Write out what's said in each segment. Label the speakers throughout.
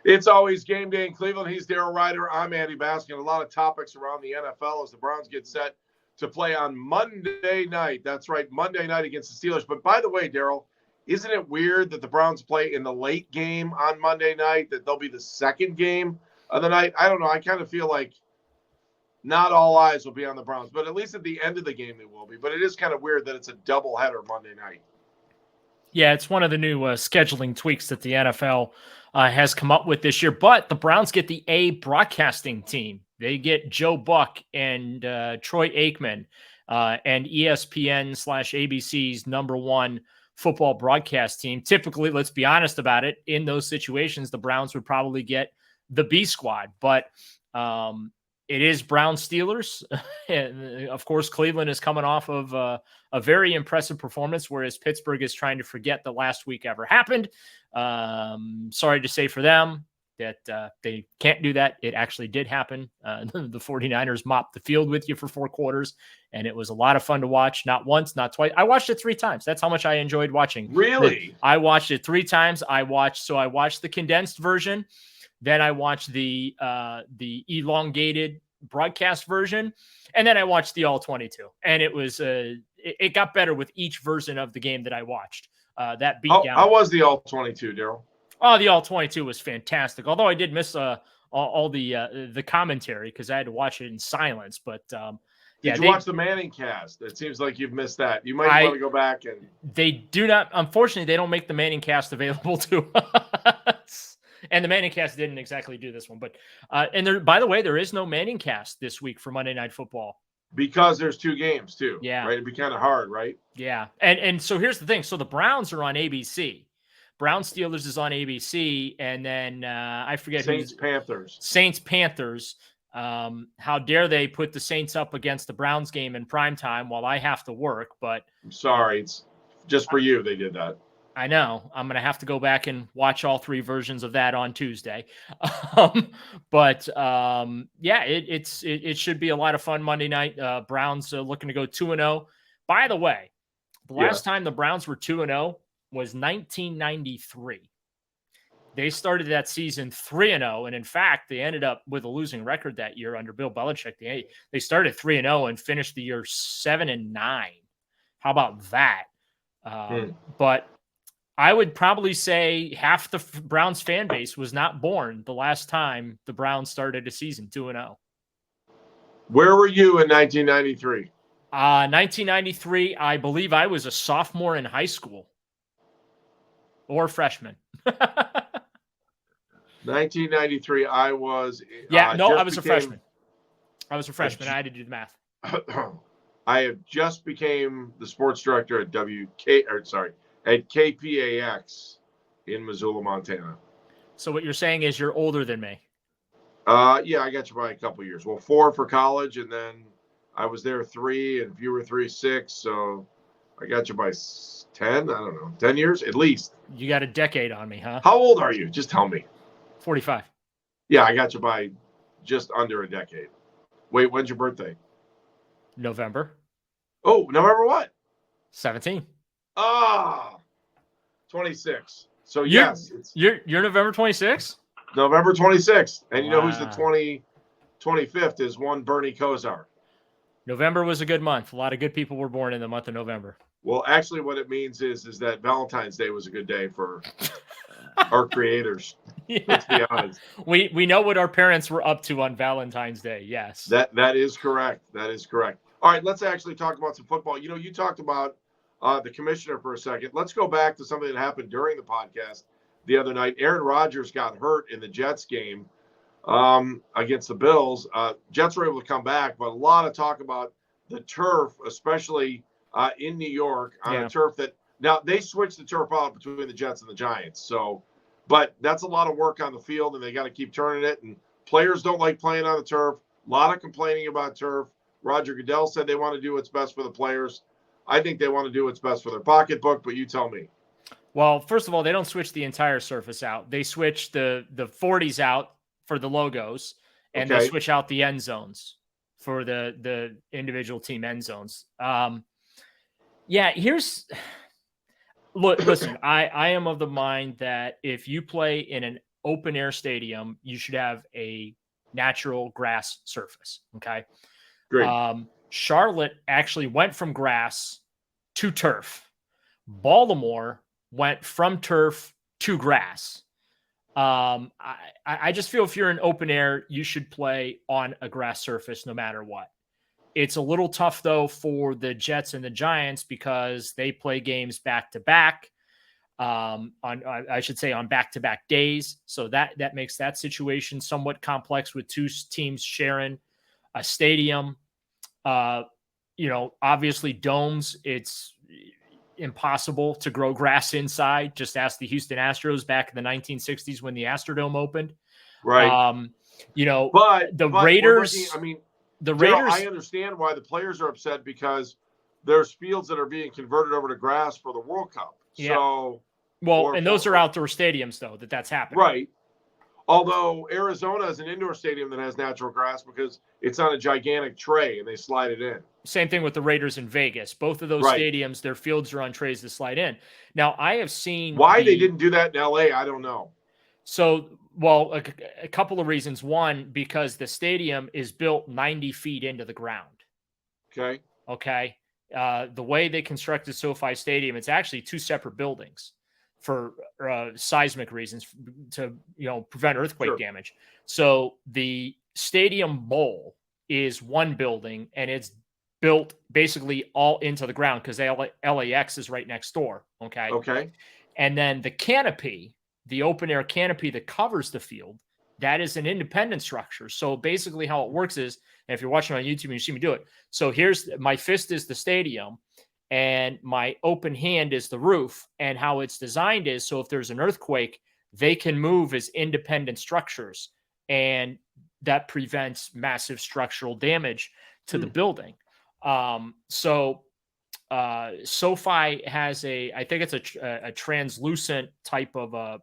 Speaker 1: It's always game day in Cleveland. He's Daryl Ryder. I'm Andy Baskin. A lot of topics around the NFL as the Browns get set to play on Monday night. That's right, Monday night against the Steelers. But by the way, Daryl, isn't it weird that the Browns play in the late game on Monday night, that they'll be the second game of the night? I don't know. I kind of feel like not all eyes will be on the Browns, but at least at the end of the game they will be. But it is kind of weird that it's a doubleheader Monday night.
Speaker 2: Yeah, it's one of the new scheduling tweaks that the NFL has come up with this year. But the Browns get the A broadcasting team. They get Joe Buck and Troy Aikman and ESPN/ABC's #1 football broadcast team. Typically, let's be honest about it, in those situations, the Browns would probably get the B squad. But it is Browns Steelers. And of course, Cleveland is coming off of a very impressive performance, whereas Pittsburgh is trying to forget that last week ever happened. Sorry to say for them that they can't do that. It actually did happen. The 49ers mopped the field with you for 4 quarters, and it was a lot of fun to watch. Not once, not twice. I watched it 3 times. That's how much I enjoyed watching.
Speaker 1: Really?
Speaker 2: I watched it 3 times. I watched the condensed version. Then I watched the elongated broadcast version, and then I watched the all 22. And it was it got better with each version of the game that I watched. That beat down.
Speaker 1: How was the all 22, Daryl?
Speaker 2: Oh, the all 22 was fantastic. Although I did miss all the commentary because I had to watch it in silence. But
Speaker 1: did you watch the Manning cast? It seems like you've missed that. You might want to go back and.
Speaker 2: They do not. Unfortunately, they don't make the Manning cast available to us. And the Manning cast didn't exactly do this one, but and there, by the way, there is no Manning cast this week for Monday Night Football
Speaker 1: because there's 2 games too.
Speaker 2: Yeah,
Speaker 1: right. It'd be kind of hard, right?
Speaker 2: Yeah, and so here's the thing. So the Browns are on ABC. Browns Steelers is on ABC, and then I forget
Speaker 1: Panthers.
Speaker 2: Saints Panthers. How dare they put the Saints up against the Browns game in primetime while I have to work? But
Speaker 1: I'm sorry, it's just for you they did that.
Speaker 2: I know. I'm going to have to go back and watch all 3 versions of that on Tuesday. But yeah, it should be a lot of fun Monday night. Browns looking to go 2-0. By the way, the last time the Browns were 2-0 was 1993. They started that season 3-0, and in fact, they ended up with a losing record that year under Bill Belichick. They started 3-0 and finished the year 7-9. How about that? But I would probably say half the Browns fan base was not born the last time the Browns started a season 2-0.
Speaker 1: Where were you in 1993?
Speaker 2: 1993, I believe I was a sophomore in high school or freshman.
Speaker 1: 1993, I was.
Speaker 2: I was a freshman. I was a freshman. I had to do the math.
Speaker 1: I have just became the sports director at at KPAX in Missoula, Montana.
Speaker 2: So what you're saying is you're older than me.
Speaker 1: Yeah, I got you by a couple years. Well, 4 for college, and then I was there 3, and if you were 3, 6. So I got you by 10. I don't know, 10 years at least.
Speaker 2: You got a decade on me, huh?
Speaker 1: How old are you? Just tell me.
Speaker 2: 45.
Speaker 1: Yeah, I got you by just under a decade. Wait, when's your birthday?
Speaker 2: November.
Speaker 1: Oh, November what?
Speaker 2: 17.
Speaker 1: 26. So yes,
Speaker 2: you're November 26th?
Speaker 1: November 26th. And you know who's the 25th is one Bernie Kosar.
Speaker 2: November was a good month. A lot of good people were born in the month of November.
Speaker 1: Well, actually what it means is that Valentine's Day was a good day for our creators. Yeah. Let's be honest.
Speaker 2: We know what our parents were up to on Valentine's Day. Yes.
Speaker 1: That is correct. That is correct. All right, let's actually talk about some football. You know, you talked about the commissioner for a second. Let's go back to something that happened during the podcast the other night. Aaron Rodgers got hurt in the Jets game against the Bills. Jets were able to come back, but a lot of talk about the turf, especially in New York on a turf that now they switched the turf out between the Jets and the Giants. So, but that's a lot of work on the field, and they got to keep turning it. And players don't like playing on the turf. A lot of complaining about turf. Roger Goodell said they want to do what's best for the players. I think they want to do what's best for their pocketbook, but you tell me.
Speaker 2: Well, first of all, they don't switch the entire surface out. They switch the 40s out for the logos, and they switch out the end zones for the individual team end zones. Listen, I am of the mind that if you play in an open air stadium, you should have a natural grass surface. Okay.
Speaker 1: Great.
Speaker 2: Charlotte actually went from grass to turf. Baltimore went from turf to grass. I just feel if you're in open air, you should play on a grass surface no matter what. It's a little tough, though, for the Jets and the Giants because they play games back to back. On back-to-back days. So that makes that situation somewhat complex with two teams sharing a stadium. Obviously domes, it's impossible to grow grass inside. Just ask the Houston Astros back in the 1960s when the Astrodome opened.
Speaker 1: Right.
Speaker 2: But the Raiders,
Speaker 1: Daryl, I understand why the players are upset because there's fields that are being converted over to grass for the World Cup.
Speaker 2: Yeah.
Speaker 1: So,
Speaker 2: those are outdoor stadiums, though, that's happening.
Speaker 1: Right. Although Arizona is an indoor stadium that has natural grass because it's on a gigantic tray and they slide it in.
Speaker 2: Same thing with the Raiders in Vegas. Both of those stadiums, their fields are on trays to slide in. Now, I have seen
Speaker 1: why they didn't do that in LA, I don't know.
Speaker 2: So, a couple of reasons. One, because the stadium is built 90 feet into the ground. Okay. The way they constructed SoFi Stadium, it's actually two separate buildings for seismic reasons to prevent earthquake damage. So the Stadium Bowl is one building, and it's built basically all into the ground because LAX is right next door. Okay. And then the canopy, the open air canopy that covers the field, that is an independent structure. So basically how it works is, and if you're watching on YouTube and you see me do it, so here's my fist is the stadium and my open hand is the roof. And how it's designed is, so if there's an earthquake, they can move as independent structures, and that prevents massive structural damage to the building. SoFi has I think it's a translucent type of a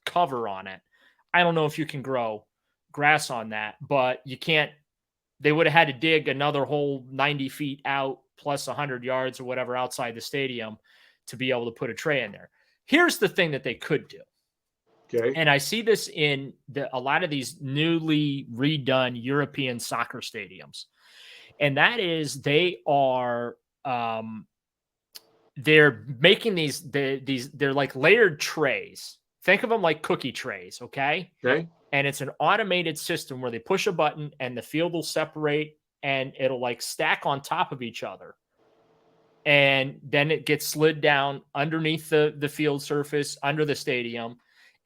Speaker 2: cover on it. I don't know if you can grow grass on that, but you can't. They would have had to dig another whole 90 feet out plus 100 yards or whatever outside the stadium to be able to put a tray in there. Here's the thing that they could do.
Speaker 1: Okay.
Speaker 2: And I see this in a lot of these newly redone European soccer stadiums. And that is they are they're making they're like layered trays. Think of them like cookie trays, okay?
Speaker 1: Okay.
Speaker 2: And it's an automated system where they push a button and the field will separate and it'll like stack on top of each other. And then it gets slid down underneath the field surface, under the stadium.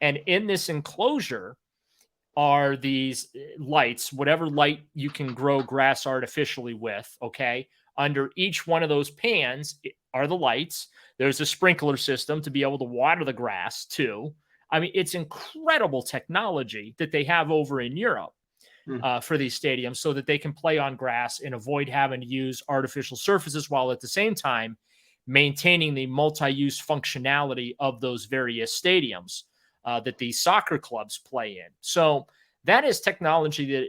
Speaker 2: And in this enclosure are these lights, whatever light you can grow grass artificially with, okay? Under each one of those pans are the lights. There's a sprinkler system to be able to water the grass too. I mean, it's incredible technology that they have over in Europe for these stadiums so that they can play on grass and avoid having to use artificial surfaces while at the same time maintaining the multi-use functionality of those various stadiums that these soccer clubs play in. So that is technology that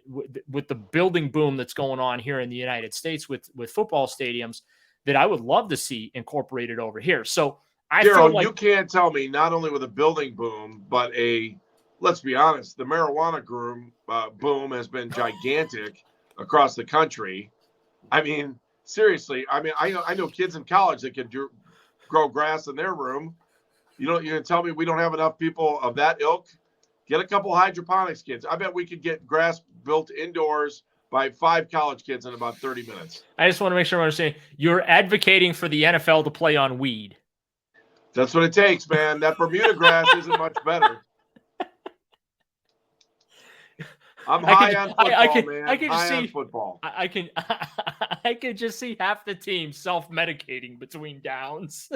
Speaker 2: with the building boom that's going on here in the United States with football stadiums that I would love to see incorporated over here. So
Speaker 1: Daryl, you can't tell me not only with a building boom, but let's be honest, the marijuana boom has been gigantic across the country. I mean, seriously, I know kids in college that can grow grass in their room. You're going to tell me we don't have enough people of that ilk? Get a couple hydroponics kids. I bet we could get grass built indoors by 5 college kids in about 30 minutes.
Speaker 2: I just want to make sure I'm understanding. You're advocating for the NFL to play on weed.
Speaker 1: That's what it takes, man. That Bermuda grass isn't much better. I'm high on football, man. I can see football.
Speaker 2: I can just see half the team self-medicating between downs.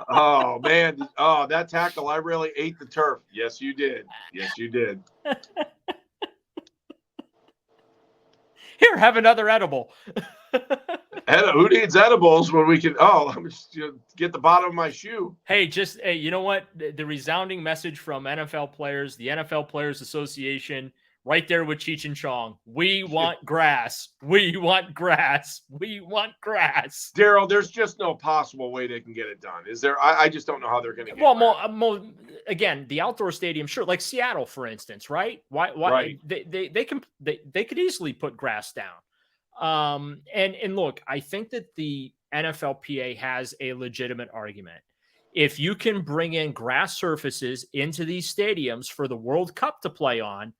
Speaker 1: Oh, man. Oh, that tackle, I really ate the turf. Yes, you did. Yes, you did.
Speaker 2: Here, have another edible.
Speaker 1: Who needs edibles when we can? Let me just get the bottom of my shoe.
Speaker 2: Hey, you know what? The resounding message from NFL players, the NFL Players Association, right there with Cheech and Chong. We want grass. We want grass. We want grass.
Speaker 1: Daryl, there's just no possible way they can get it done. Is there? I just don't know how they're going to get
Speaker 2: it. Again, the outdoor stadium, sure, like Seattle, for instance, right? Why
Speaker 1: right.
Speaker 2: they could easily put grass down. And look, I think that the NFLPA has a legitimate argument. If you can bring in grass surfaces into these stadiums for the World Cup to play on,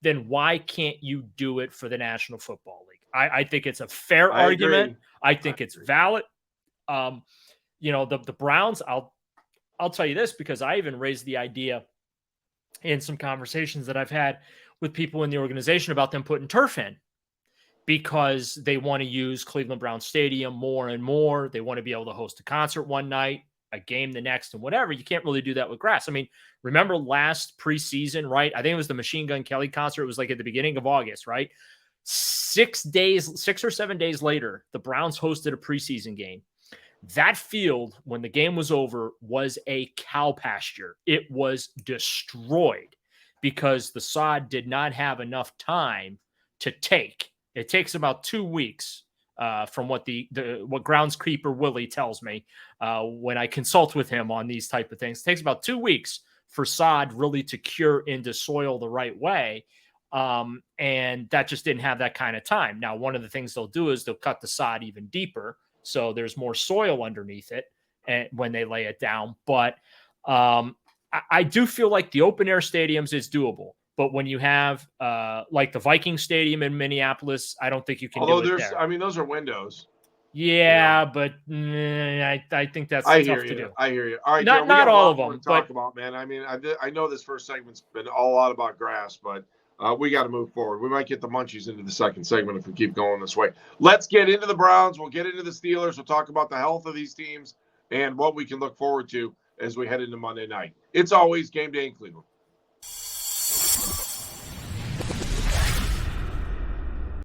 Speaker 2: then why can't you do it for the National Football League? I think it's a fair argument.
Speaker 1: Agree.
Speaker 2: I think it's valid. The Browns, I'll tell you this, because I even raised the idea in some conversations that I've had with people in the organization about them putting turf in, because they want to use Cleveland Browns Stadium more and more. They want to be able to host a concert one night, a game the next, and whatever. You can't really do that with grass. I mean, remember last preseason, right? I think it was the Machine Gun Kelly concert. It was like at the beginning of August, right? 6 or 7 days later, the Browns hosted a preseason game. That field, when the game was over, was a cow pasture. It was destroyed because the sod did not have enough time to take. It takes about 2 weeks from what what groundskeeper Willie tells me when I consult with him on these type of things. It takes about 2 weeks for sod really to cure into soil the right way. And that just didn't have that kind of time. Now, one of the things they'll do is they'll cut the sod even deeper, so there's more soil underneath it and when they lay it down. But I do feel like the open air stadiums is doable. But when you have like the Viking Stadium in Minneapolis, I don't think you can do it there.
Speaker 1: I mean, those are windows.
Speaker 2: Yeah, but I think that's tough to do.
Speaker 1: I hear you. All right,
Speaker 2: not all of them.
Speaker 1: Talk about, man. I mean, I know this first segment's been a lot about grass, but we got to move forward. We might get the munchies into the second segment if we keep going this way. Let's get into the Browns. We'll get into the Steelers. We'll talk about the health of these teams and what we can look forward to as we head into Monday night. It's always game day in Cleveland.